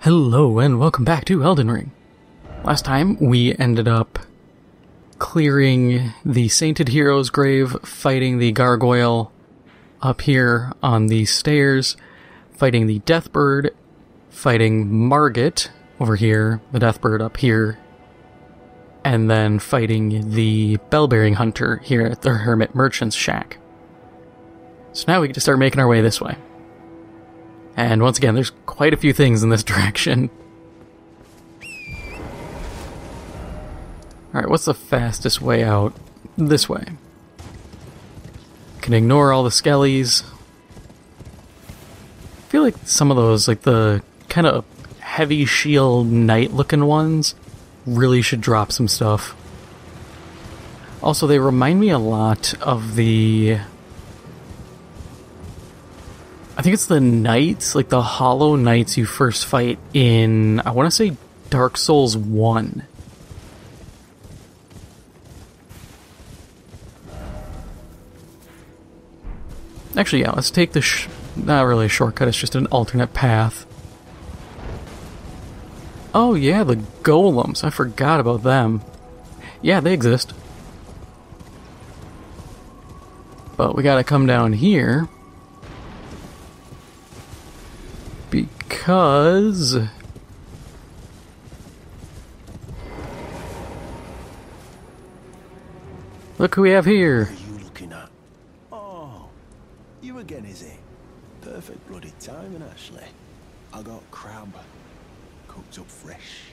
Hello and welcome back to Elden Ring. Last time we ended up clearing the Sainted Hero's grave, fighting the gargoyle up here on the stairs, fighting the Deathbird, fighting Margit over here, the Deathbird up here, and then fighting the Bell-bearing Hunter here at the Hermit Merchant's shack. So now we get to start making our way this way. And once again, there's quite a few things in this direction. Alright, what's the fastest way out? This way. Can ignore all the skellies. I feel like some of those, like the kind of heavy shield knight looking ones, really should drop some stuff. Also, they remind me a lot of the... I think it's the knights, like the hollow knights you first fight in, I want to say Dark Souls 1. Actually, yeah, let's take the not really a shortcut, it's just an alternate path. Oh yeah, the golems, I forgot about them. Yeah, they exist. But we gotta come down here. Because... look who we have here. What are you looking at? Oh, you again, is it? Perfect bloody timing, actually. I got crab, cooked up fresh.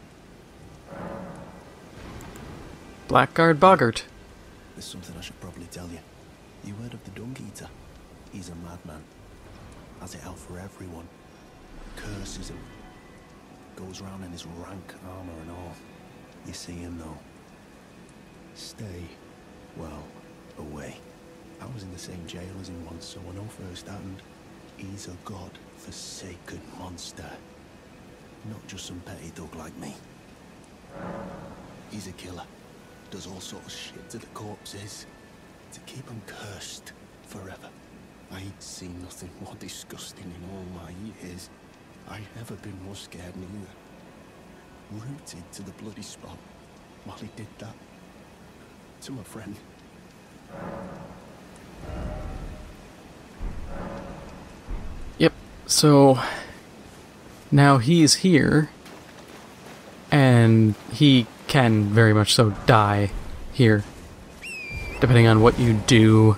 Blackguard Boggart. There's something I should probably tell you. You heard of the Dung Eater? He's a madman. Has it out for everyone. Curses him. Goes round in his rank armor and all. You see him though. Stay, well, away. I was in the same jail as him once, so I know firsthand. He's a god-forsaken monster. Not just some petty thug like me. He's a killer. Does all sorts of shit to the corpses. To keep them cursed forever. I ain't seen nothing more disgusting in all my years. I've never been more scared neither. Rooted to the bloody spot while he did that to my friend. Yep, so now he's here, and he can very much so die here, depending on what you do.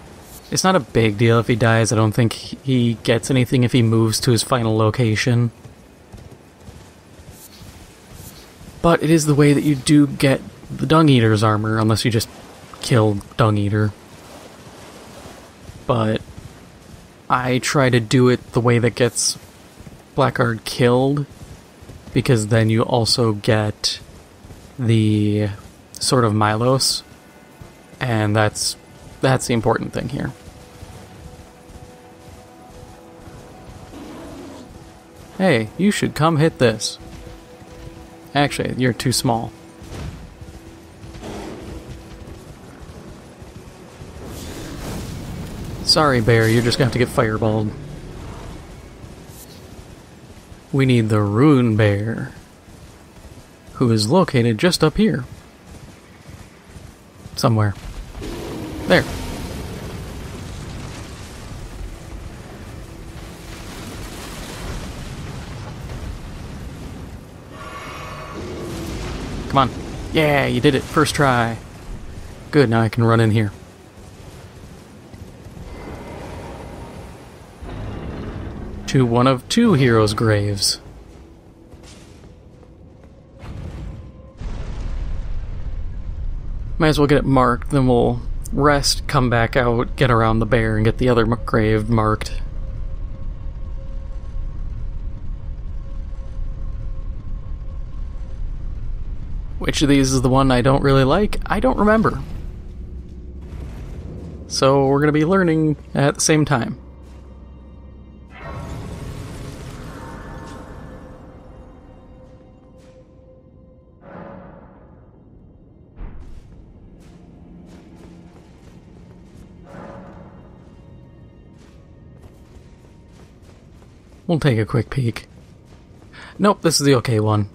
It's not a big deal if he dies. I don't think he gets anything if he moves to his final location. But it is the way that you do get the Dung Eater's armor, unless you just kill Dung Eater. But I try to do it the way that gets Blackguard killed, because then you also get the Sword of Milos, and that's the important thing here. Hey, you should come hit this. Actually, you're too small. Sorry, bear, you're just gonna have to get fireballed. We need the Rune Bear, who is located just up here. Somewhere. There. Come on. Yeah, you did it. First try. Good, now I can run in here. To one of two heroes' graves. Might as well get it marked, then we'll rest, come back out, get around the bear, and get the other grave marked. Which of these is the one I don't really like? I don't remember. So we're going to be learning at the same time. We'll take a quick peek. Nope, this is the okay one.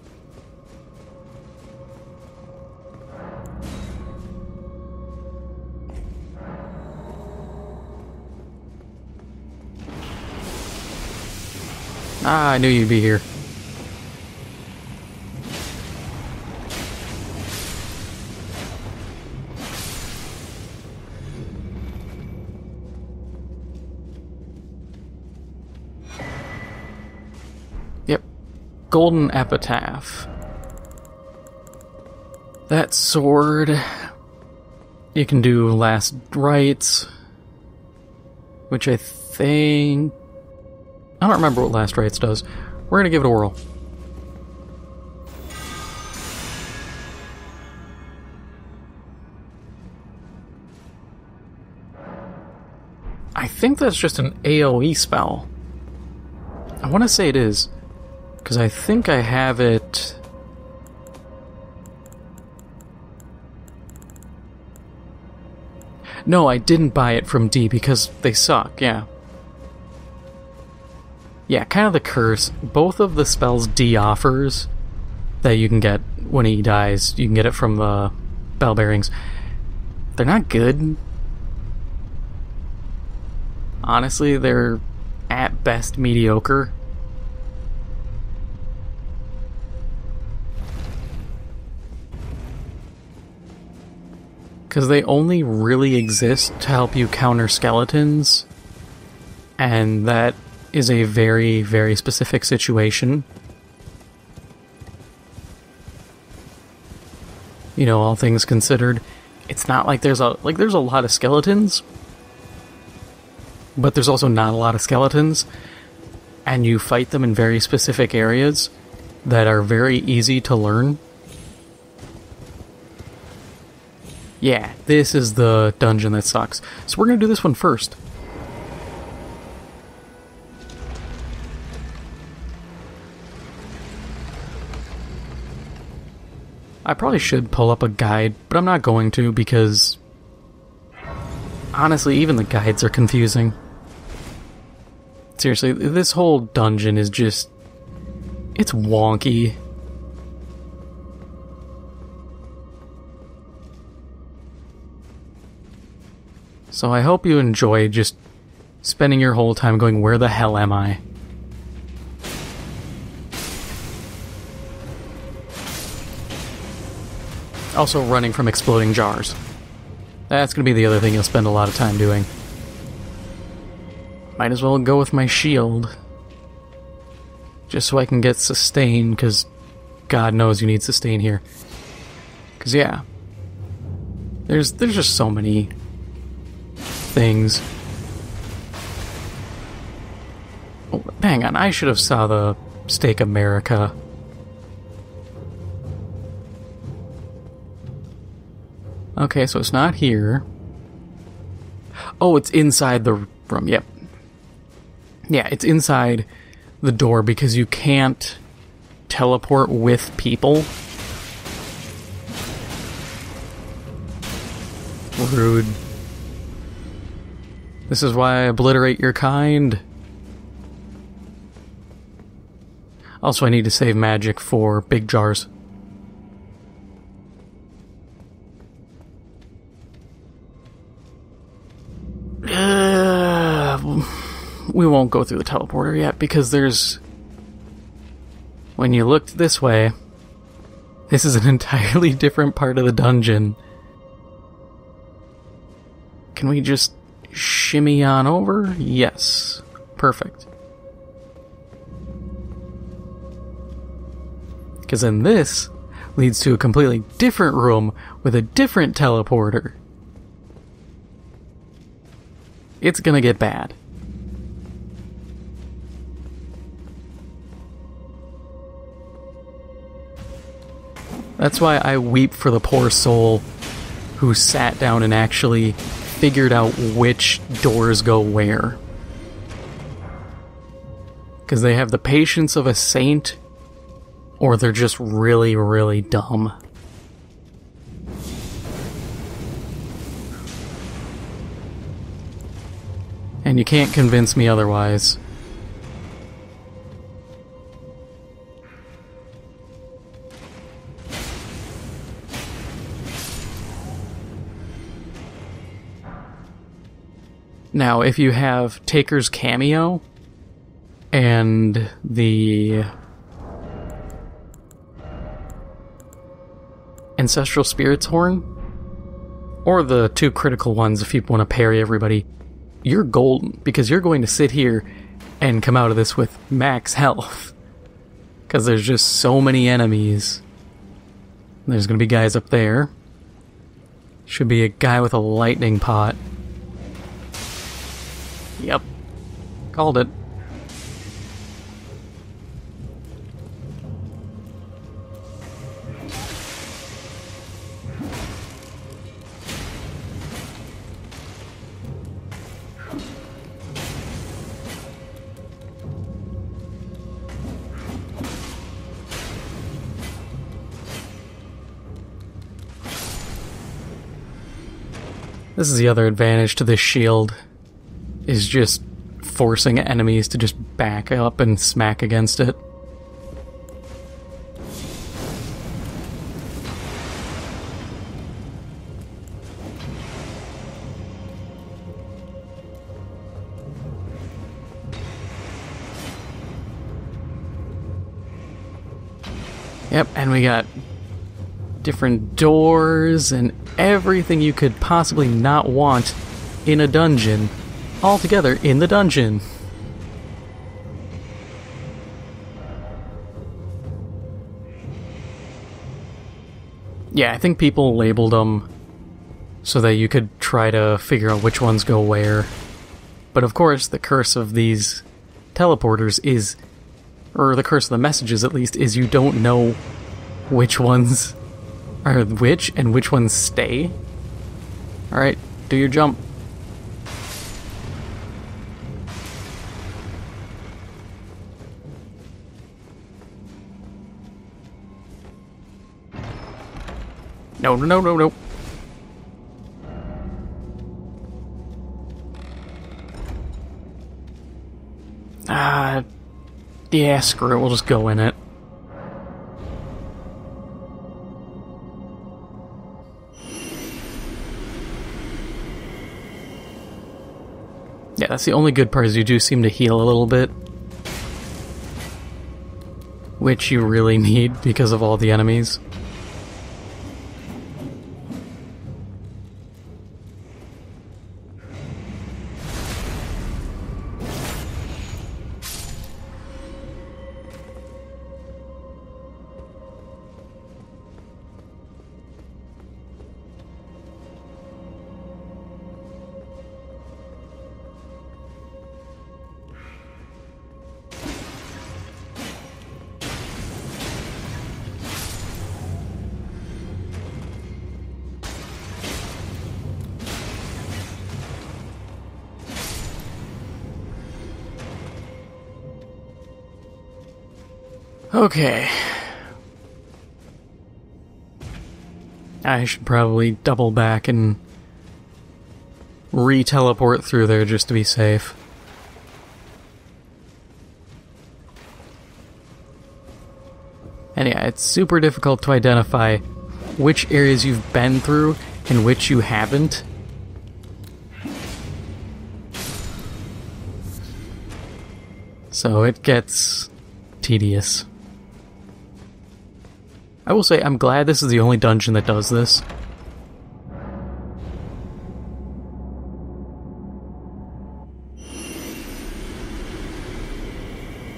Ah, I knew you'd be here. Yep. Golden Epitaph. That sword. You can do Last Rites, which I think... I don't remember what Last Rites does. We're gonna give it a whirl. I think that's just an AoE spell. I want to say it is, because I think I have it... No, I didn't buy it from D because they suck, yeah. Yeah, kind of the curse. Both of the spells D offers that you can get when he dies, you can get it from the bell bearings. They're not good. Honestly, they're at best mediocre. Because they only really exist to help you counter skeletons, and that is a very, very specific situation. You know, all things considered, it's not like there's a lot of skeletons, but there's also not a lot of skeletons, and you fight them in very specific areas that are very easy to learn. Yeah, this is the dungeon that sucks. So we're gonna do this one first. I probably should pull up a guide, but I'm not going to because... honestly, even the guides are confusing. Seriously, this whole dungeon is just... it's wonky. So I hope you enjoy just spending your whole time going, where the hell am I? Also running from exploding jars. That's going to be the other thing you'll spend a lot of time doing. Might as well go with my shield. Just so I can get sustain, because God knows you need sustain here. Because yeah. There's just so many things. Oh, hang on, I should have saw the Stake America. Okay, so it's not here. Oh, it's inside the room, yep. Yeah, it's inside the door because you can't teleport with people. Rude. This is why I obliterate your kind. Also, I need to save magic for big jars. We won't go through the teleporter yet because there's... when you looked this way, this is an entirely different part of the dungeon. Can we just shimmy on over? Yes. Perfect. Because then this leads to a completely different room with a different teleporter. It's gonna get bad. That's why I weep for the poor soul who sat down and actually figured out which doors go where. Because they have the patience of a saint, or they're just really, really dumb. And you can't convince me otherwise. Now, if you have Taker's Cameo and the Ancestral Spirit's Horn, or the 2 critical ones if you want to parry everybody, you're golden, because you're going to sit here and come out of this with max health. Because there's just so many enemies. There's going to be guys up there. Should be a guy with a lightning pot. Yep. Called it. This is the other advantage to this shield, is just forcing enemies to just back up and smack against it. Yep, and we got different doors and everything you could possibly not want in a dungeon, all together in the dungeon. Yeah, I think people labeled them so that you could try to figure out which ones go where. But of course, the curse of these teleporters is, or the curse of the messages at least, is you don't know which ones are which and which ones stay. Alright, do your jump. No, no, no, no. Yeah, screw it, we'll just go in it. Yeah, that's the only good part, is you do seem to heal a little bit. Which you really need because of all the enemies. Okay. I should probably double back and re-teleport through there just to be safe. And yeah, it's super difficult to identify which areas you've been through and which you haven't. So it gets tedious. I will say, I'm glad this is the only dungeon that does this.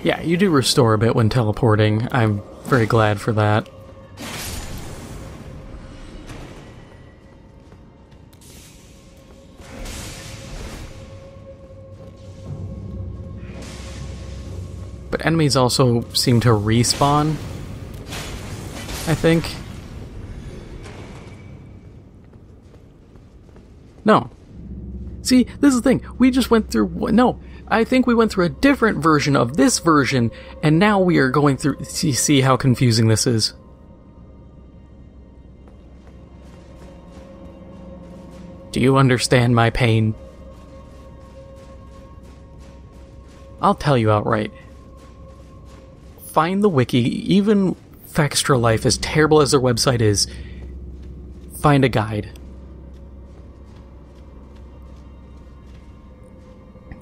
Yeah, you do restore a bit when teleporting. I'm very glad for that. But enemies also seem to respawn, I think. No. See, this is the thing. We just went through... No, I think we went through a different version of this version, and now we are going through... See how confusing this is? Do you understand my pain? I'll tell you outright. Find the wiki, even Extra Life, as terrible as their website is, find a guide.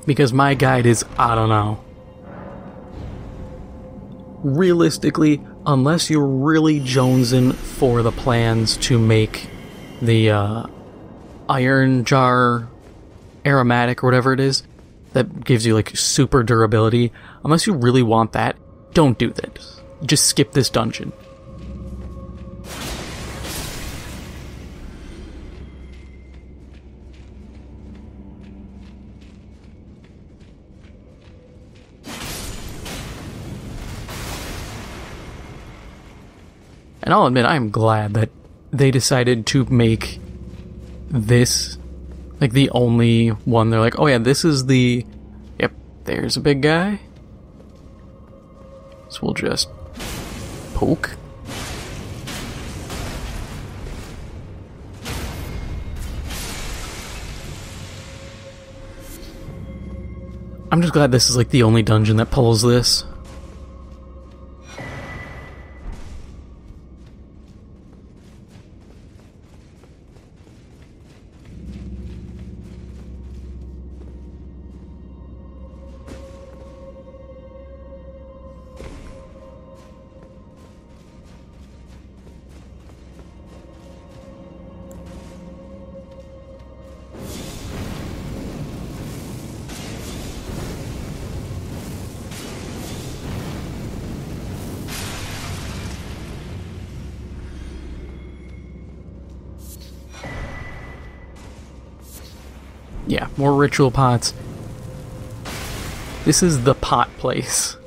Because my guide is, I don't know. Realistically, unless you're really jonesing for the plans to make the iron jar aromatic or whatever it is, that gives you like super durability, unless you really want that, don't do that. Just skip this dungeon. And I'll admit, I'm glad that they decided to make this, like, the only one. They're like, oh yeah, this is the... Yep, there's a big guy. So we'll just poke. I'm just glad this is, like, the only dungeon that pulls this. Yeah, more ritual pots. This is the pot place.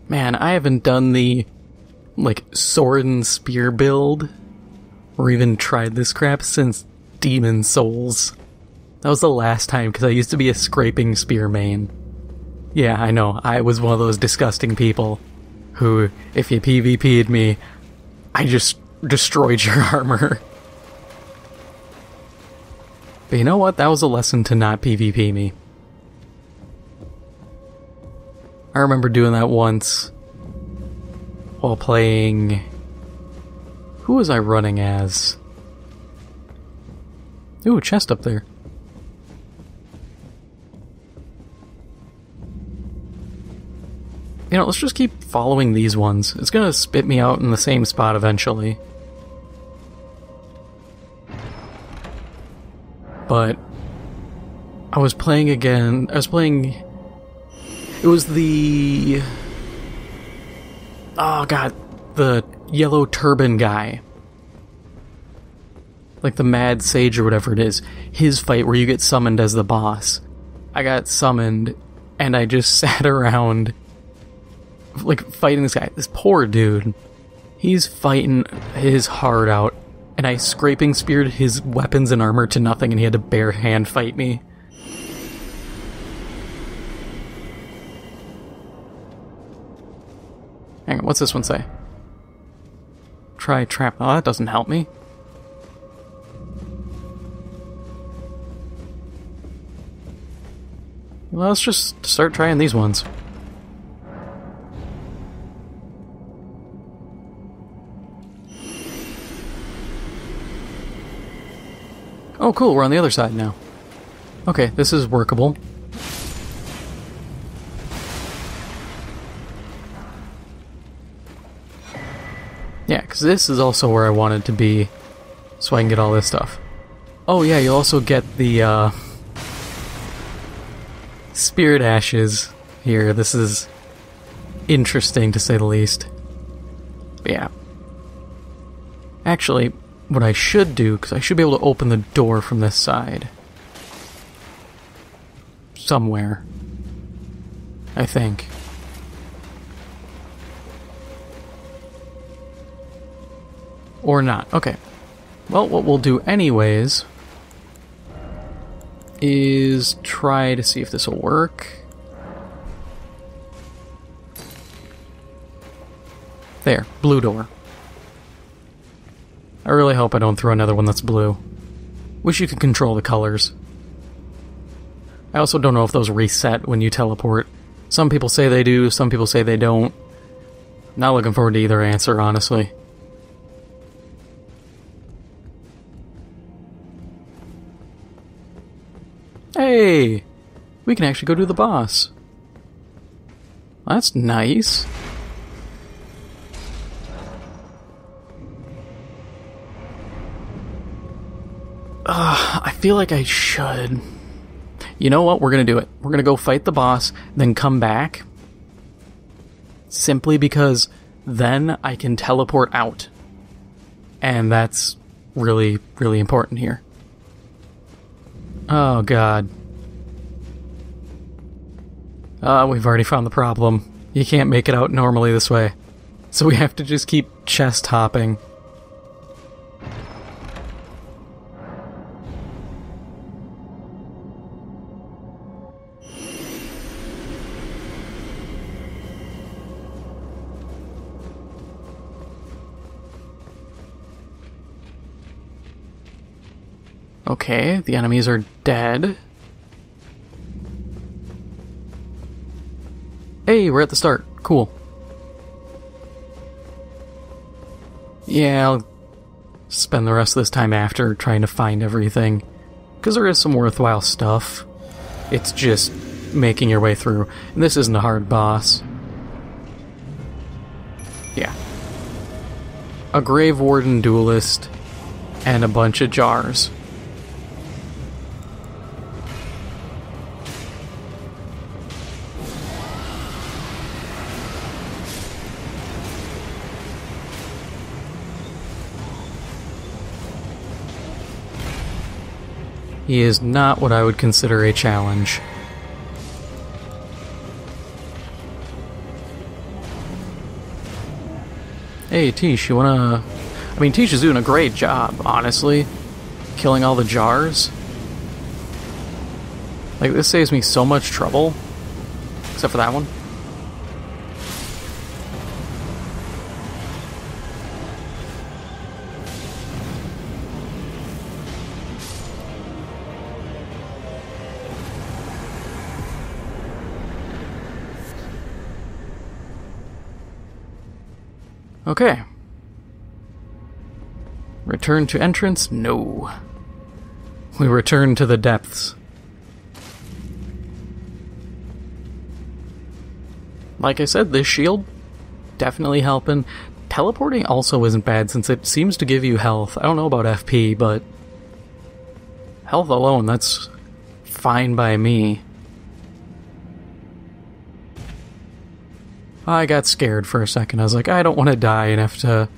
Man, I haven't done the, like, sword and spear build, or even tried this crap since Demon Souls. That was the last time, because I used to be a scraping spear main. Yeah, I know, I was one of those disgusting people who, if you PvP'd me, I just destroyed your armor. But you know what? That was a lesson to not PvP me. I remember doing that once while playing... Who was I running as? Ooh, a chest up there. You know, let's just keep following these ones. It's gonna spit me out in the same spot eventually. But I was playing again. It was the... Oh god, the yellow turban guy. Like the Mad Sage or whatever it is. His fight where you get summoned as the boss. I got summoned and I just sat around like fighting this guy. This poor dude. He's fighting his heart out and I scraping speared his weapons and armor to nothing and he had to bare hand fight me. Hang on, what's this one say? Try trap. Oh, that doesn't help me. Well, let's just start trying these ones. Oh, cool, we're on the other side now. Okay, this is workable. Yeah, because this is also where I wanted to be, so I can get all this stuff. Oh yeah, you also get the, Spirit Ashes here. This is interesting, to say the least. But yeah. Actually, what I should do, because I should be able to open the door from this side. Somewhere. I think. Or not. Okay. Well, what we'll do anyways is try to see if this will work. There, blue door. I really hope I don't throw another one that's blue. Wish you could control the colors. I also don't know if those reset when you teleport. Some people say they do, some people say they don't. Not looking forward to either answer, honestly. Hey! We can actually go to the boss. That's nice. I feel like I should. You know what? We're gonna do it. We're gonna go fight the boss, then come back. Simply because then I can teleport out. And that's really, really important here. Oh, God. We've already found the problem. You can't make it out normally this way. So we have to just keep chest hopping. Okay, the enemies are dead. Hey, we're at the start. Cool. Yeah, I'll spend the rest of this time after trying to find everything. Because there is some worthwhile stuff. It's just making your way through. And this isn't a hard boss. Yeah. A Grave Warden Duelist and a bunch of jars. He is not what I would consider a challenge. Hey, Tish, you wanna... I mean, Tish is doing a great job, honestly. Killing all the jars. Like, this saves me so much trouble. Except for that one. Okay. Return to entrance? No. We return to the depths. Like I said, this shield, definitely helping. Teleporting also isn't bad since it seems to give you health. I don't know about FP, but health alone, that's fine by me. I got scared for a second. I was like, I don't want to die and have to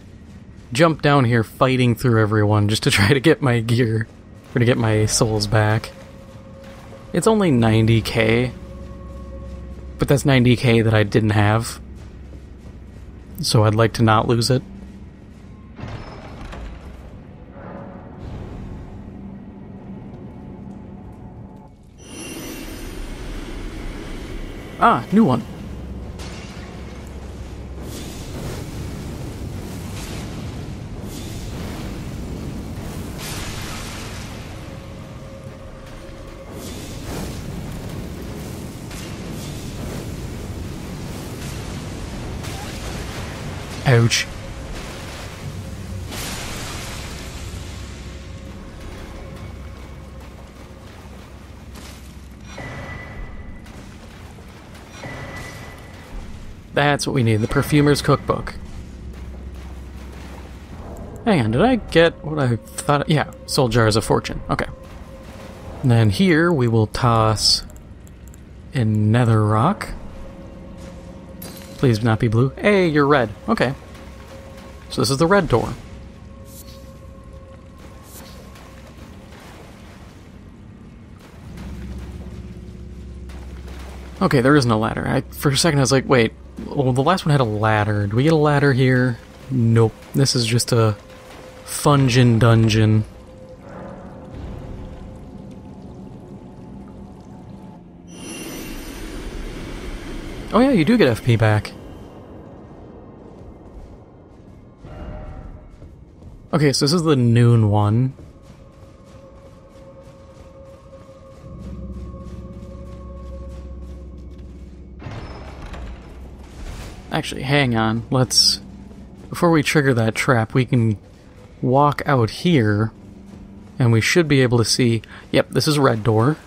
jump down here fighting through everyone just to try to get my gear, or to get my souls back. It's only 90k, but that's 90k that I didn't have, so I'd like to not lose it. Ah, new one. Ouch. That's what we need, the Perfumer's Cookbook. Hang on, did I get what I thought? Yeah, Soul Jars of Fortune. Okay. And then here we will toss in Nether Rock. Please do not be blue. Hey, you're red. Okay. So this is the red door. Okay, there isn't a ladder. For a second I was like, wait, well, the last one had a ladder. Do we get a ladder here? Nope. This is just a Fungin dungeon. Oh yeah, you do get FP back. Okay, so this is the noon one. Actually, hang on. Let's... Before we trigger that trap, we can walk out here, and we should be able to see... Yep, this is red door.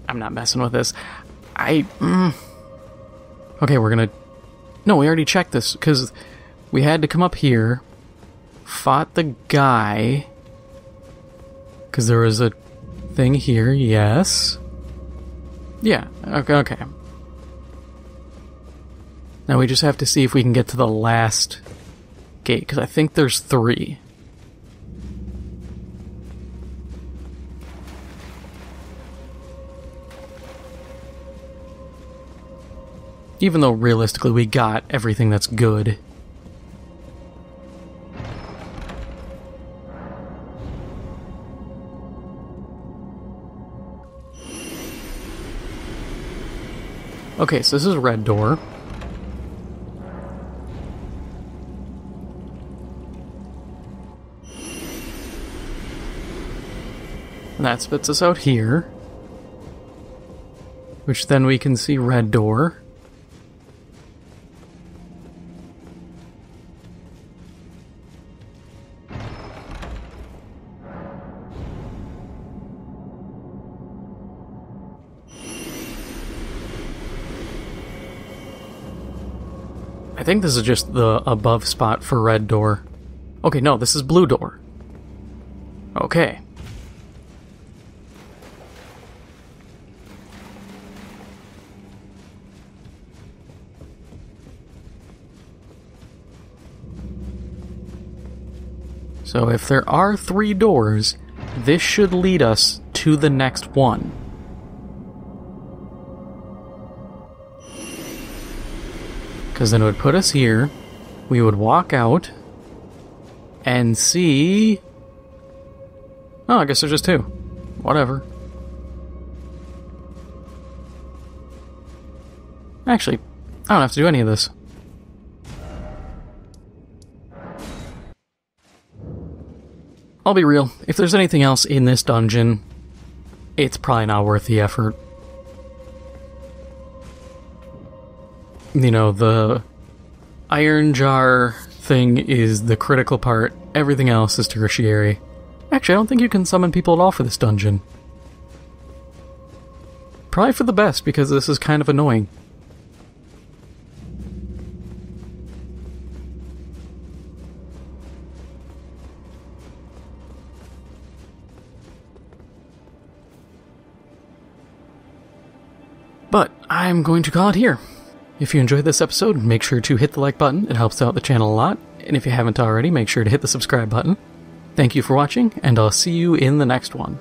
I'm not messing with this. Okay, we're gonna... No, we already checked this, because we had to come up here, fought the guy, because there was a thing here, yes. Yeah, okay. Now we just have to see if we can get to the last gate, because I think there's 3. Even though, realistically, we got everything that's good. Okay, so this is a red door. And that spits us out here. Which then we can see red door. I think this is just the above spot for red door. Okay, no, this is blue door. Okay. So if there are 3 doors, this should lead us to the next one. Because then it would put us here, we would walk out, and see... Oh, I guess there's just 2. Whatever. Actually, I don't have to do any of this. I'll be real, if there's anything else in this dungeon, it's probably not worth the effort. You know, the iron jar thing is the critical part, everything else is tertiary. Actually, I don't think you can summon people at all for this dungeon. Probably for the best, because this is kind of annoying. But I'm going to call it here. If you enjoyed this episode, make sure to hit the like button, it helps out the channel a lot, and if you haven't already, make sure to hit the subscribe button. Thank you for watching, and I'll see you in the next one.